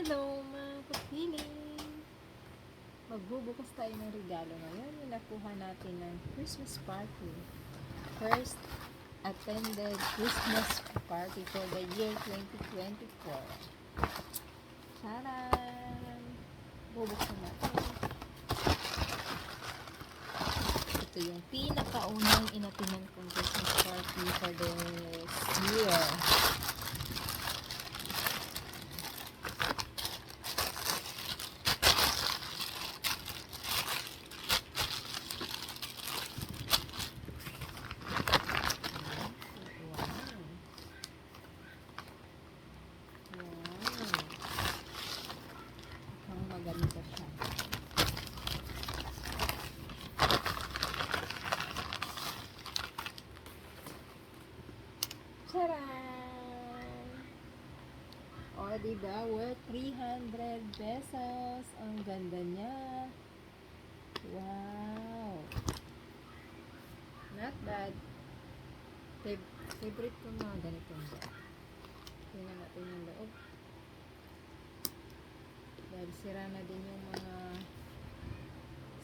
Hello mga kapiling! Magbubukas tayo ng regalo ngayon. Yung nakuha natin ng Christmas party. First attended Christmas party for the year 2024. Charan! Bubuksan natin. Ito yung pinakaunang inatinan kong Christmas party for this year. Maganda siya. Charan! O, diba? Worth 300 pesos. Ang ganda niya. Wow! Not bad. Favorite ko mga ganitong bag. Tingnan natin yung loob. Dahil sira na din yung mga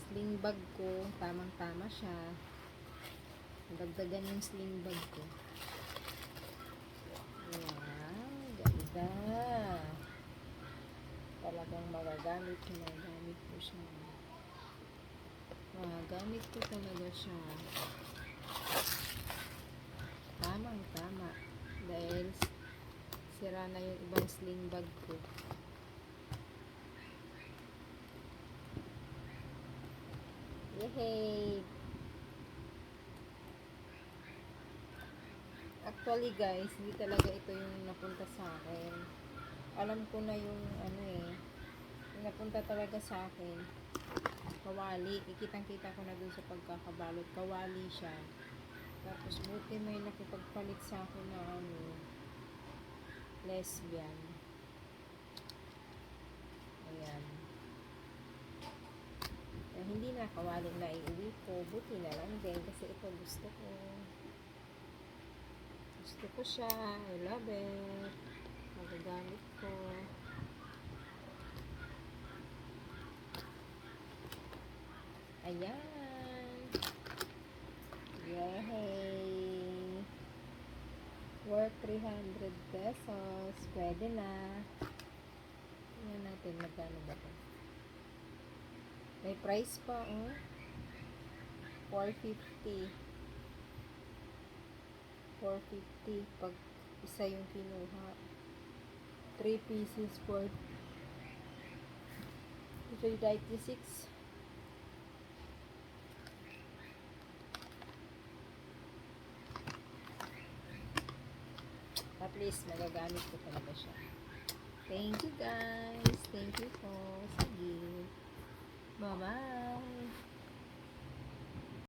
sling bag ko. Tamang-tama siya. Dagdagan yung sling bag ko. Wow, ganda. Talagang magagamit ko. Magagamit ko siya. Magagamit ko talaga siya. Tamang-tama. Dahil sira na yung ibang sling bag ko. Yehey! Actually guys, hindi talaga ito yung napunta sa akin. Alam ko na yung yung napunta talaga sa akin. Kawali. Ikitang-kita ko na dun sa pagkakabalot. Kawali siya. Tapos buti may nakipagpalit sa akin na lesbian. Ayan. Hindi na kawali na iuwi ko. Buti na lang din kasi ito gusto ko. Gusto ko siya. I love it. Magagamit ko. Ayan. Yay! Worth 300 pesos. Pwede na. Tingnan natin magkano ba ito. May price pa, oh. 450. 450 pag isa yung kinuha. 3 pieces for 396. At least magagamit ko talaga siya. Thank you guys. Thank you po. Sige. Bye-bye.